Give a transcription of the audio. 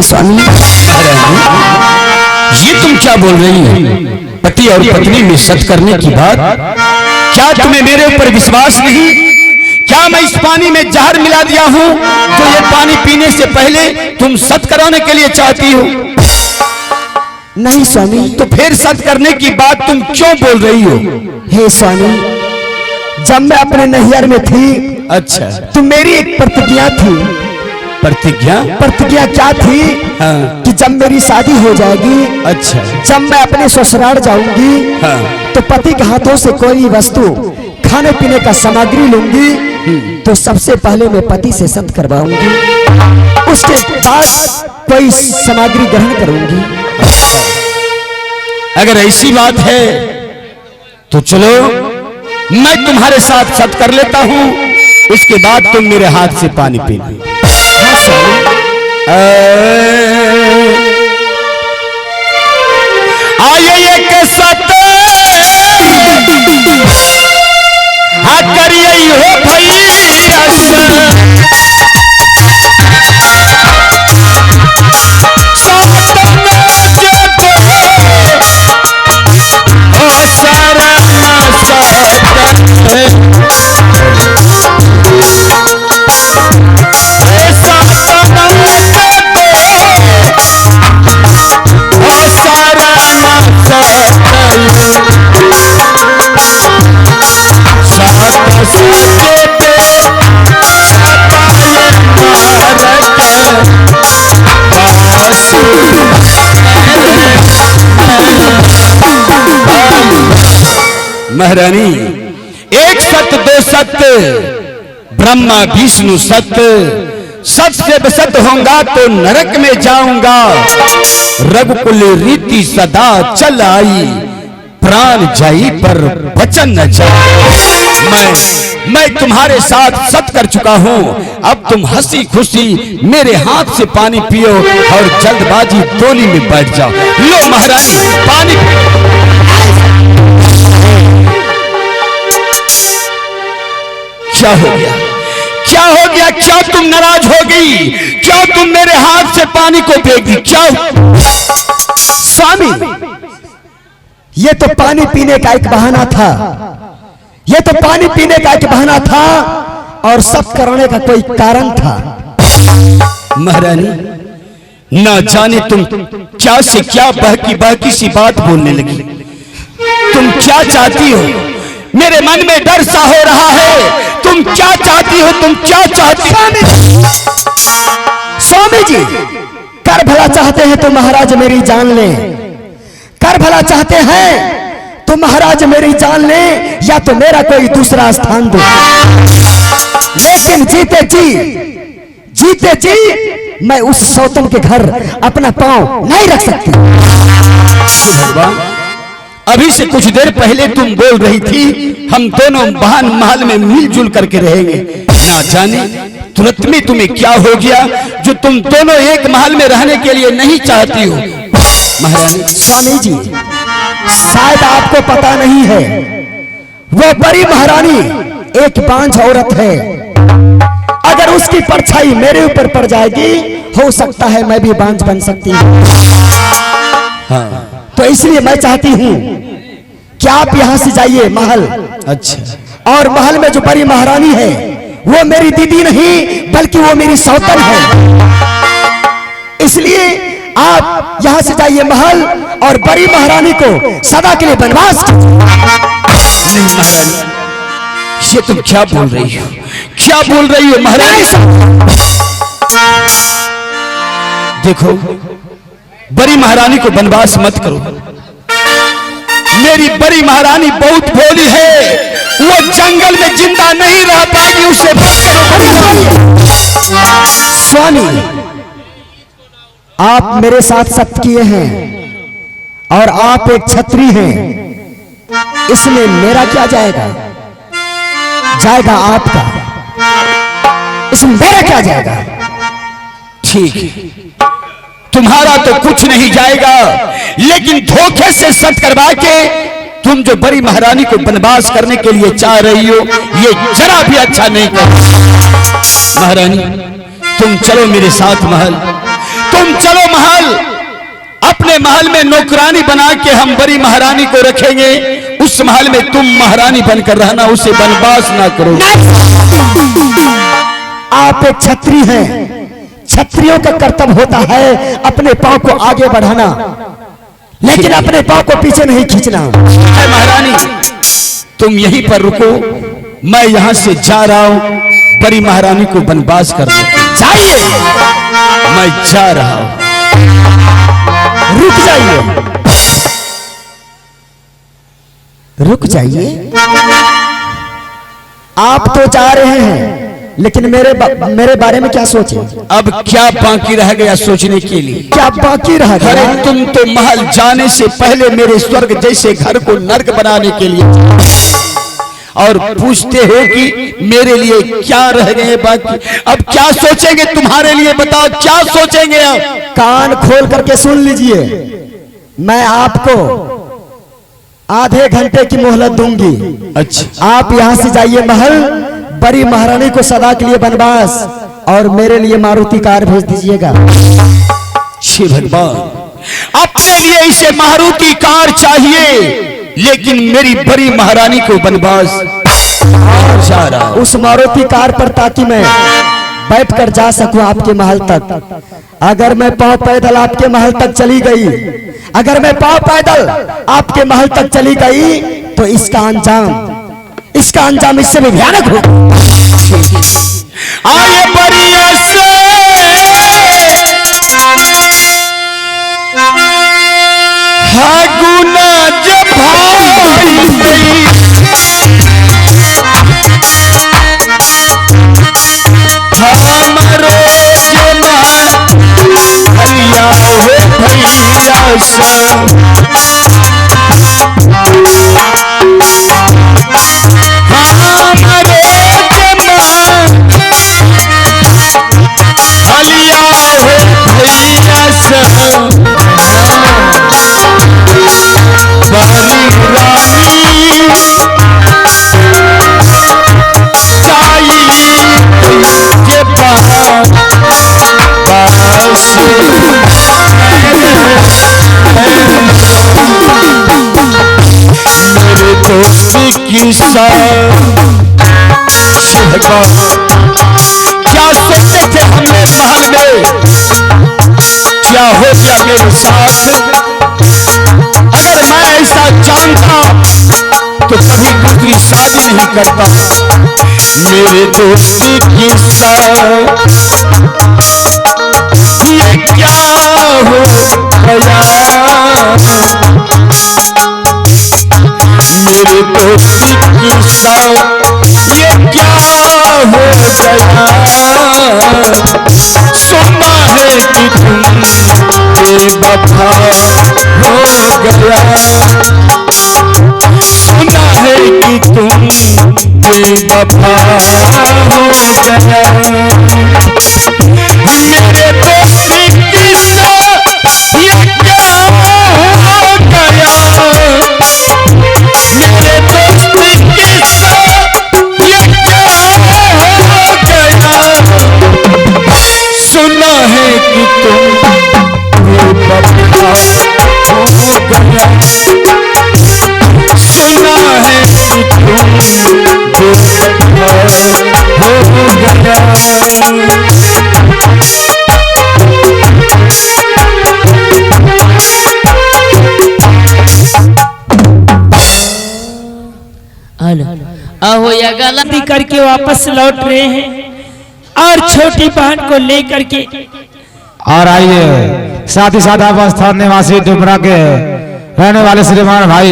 स्वामी। ये तुम क्या बोल रही हो? पति और पत्नी में सत करने की बात, क्या तुम्हें मेरे ऊपर विश्वास नहीं? क्या मैं इस पानी में जहर मिला दिया हूं तो ये पानी पीने से पहले तुम सत कराने के लिए चाहती हो? नहीं स्वामी। तो फिर सत करने की बात तुम क्यों बोल रही हो? हे स्वामी, जब मैं अपने नैहर में थी, अच्छा, तो मेरी एक प्रतिज्ञा थी। प्रतिज्ञा क्या थी? हाँ। कि जब मेरी शादी हो जाएगी, अच्छा, जब मैं अपने ससुराल जाऊंगी, हाँ। तो पति के हाथों से कोई वस्तु खाने पीने का सामग्री लूंगी, तो सबसे पहले मैं पति से सत करवाऊंगी, उसके बाद कोई सामग्री ग्रहण करूंगी। अगर ऐसी बात है तो चलो, मैं तुम्हारे साथ सत कर लेता हूं, उसके बाद तुम मेरे हाथ से पानी पीना। आइए एक सत करिए हो भई महारानी, एक सत्य दो सत्य, ब्रह्मा विष्णु सत्य, सत से बसत होऊंगा तो नरक में जाऊंगा। रघुकुल रीति सदा चल आई, प्राण जाई पर वचन न जाए। मैं तुम्हारे साथ सत कर चुका हूं, अब तुम हंसी खुशी मेरे हाथ से पानी पियो और जल्दबाजी डोली में बैठ जाओ। लो महारानी, पानी। क्या हो गया? क्या हो गया? क्या तुम नाराज हो गई? क्या तुम मेरे हाथ से पानी को फेंक दी? क्या? स्वामी, ये तो पानी पीने का एक बहाना था, ये तो पानी पीने का एक बहाना था, और सब कराने का कोई कारण था। महारानी, ना जाने तुम क्या से क्या बहकी सी बात बोलने लगी। तुम क्या चाहती हो? मेरे मन में डर सा हो रहा है। तुम क्या चाहती हो? तुम क्या चाहती हो? स्वामी जी, कर भला चाहते हैं तो महाराज मेरी जान ले, कर भला चाहते हैं तो महाराज मेरी जान ले, या तो मेरा कोई दूसरा स्थान दो, लेकिन जीते जी मैं उस सौतन के घर अपना पांव नहीं रख सकती। अभी से कुछ देर पहले तुम बोल रही थी हम दोनों बहन महल में मिलजुल करके रहेंगे। ना जाने तुरंत में तुम्हें क्या हो गया जो तुम दोनों एक महल में रहने के लिए नहीं चाहती हो? महारानी, स्वामी जी, शायद आपको पता नहीं है, वो बड़ी महारानी एक बांझ औरत है। अगर उसकी परछाई मेरे ऊपर पड़ जाएगी, हो सकता है मैं भी बांझ बन सकती हूँ। हाँ। तो इसलिए मैं चाहती हूँ कि आप यहाँ से जाइए महल। अच्छा। और महल में जो बड़ी महारानी है वो मेरी दीदी नहीं बल्कि वो मेरी सौतन है, इसलिए आप यहाँ से जाइए महल और बड़ी महारानी को सदा के लिए वनवास। नहीं महारानी, ये तुम क्या बोल रही हो? क्या बोल रही हो महारानी? देखो, बड़ी महारानी को वनवास मत करो। मेरी बड़ी महारानी बहुत भोली है, वो जंगल में जिंदा नहीं रह पाएगी, उसे मत करो। स्वामी, आप मेरे साथ सत्य किए हैं और आप एक छत्री हैं, इसमें मेरा क्या जाएगा? जाएगा आपका, इसमें मेरा क्या जाएगा? ठीक, तुम्हारा तो कुछ नहीं जाएगा, लेकिन धोखे से सत करवा के तुम जो बड़ी महारानी को वनवास करने के लिए चाह रही हो, ये जरा भी अच्छा नहीं कर। महारानी, तुम चलो मेरे साथ महल, तुम चलो महल, अपने महल में नौकरानी बना के हम बड़ी महारानी को रखेंगे। उस महल में तुम महारानी बनकर रहना, उसे बनवास ना करो। आप एक छत्री हैं, छत्रियों का कर्तव्य होता है अपने पांव को आगे बढ़ाना, लेकिन अपने पांव को पीछे नहीं खींचना। महारानी तुम यहीं पर रुको, मैं यहां से जा रहा हूं, बड़ी महारानी को बनवास कर जाइए, मैं जा रहा हूं। रुक जाइए, रुक जाइए। आप तो जा रहे हैं, लेकिन मेरे बारे में क्या सोचे? अब क्या बाकी रह गया सोचने के लिए? क्या बाकी रह गया? अरे तुम तो महल जाने से पहले मेरे स्वर्ग जैसे घर को नर्क बनाने के लिए और पूछते हो कि मेरे लिए क्या रह गए बाकी। अब क्या सोचेंगे तुम्हारे लिए, बताओ क्या सोचेंगे? अब कान खोल करके सुन लीजिए, मैं आपको आधे घंटे की मोहलत दूंगी। अच्छा, आप यहां से जाइए महल, बड़ी महारानी को सदा के लिए बनवास, और मेरे लिए मारुति कार भेज दीजिएगा। श्री भगवान, अपने लिए इसे मारुति कार चाहिए, लेकिन मेरी बड़ी महारानी को बनवास जा रहा। उस मारुति कार पर ताकि मैं बैठ कर जा सकूं आपके महल तक। अगर मैं पांव पैदल आपके महल तक चली गई, अगर मैं पांव पैदल आपके महल तक चली गई, तो इसका अंजाम इससे भी भयानक हो। आए बढ़िया से गुना जब हमारो जना भैया हो भैया क्या सोचते थे हमने महल में, क्या हो गया मेरे साथ? अगर मैं ऐसा जानता तो कभी दूसरी शादी नहीं करता। मेरे दोस्त की साथ ये क्या हो गया? मेरे दोस्त की साथ ये क्या हो गया? सुना है कि तुम बेवफा हो गया, सुना है कि तुम बेवफा हो गया। मेरे दोस्त की साथ ये क्या हो गया? मेरे दोस्त के साथ ये क्या हो गया? सुना है कि तुम बेवफा हो गया, सुना है कि तुम बेवफा हो गया। अहो या गलती करके वापस लौट रहे हैं और छोटी बहन को लेकर के। और आइए साथ ही साथ आप स्थान निवासी डुमरा के रहने वाले श्रीमान भाई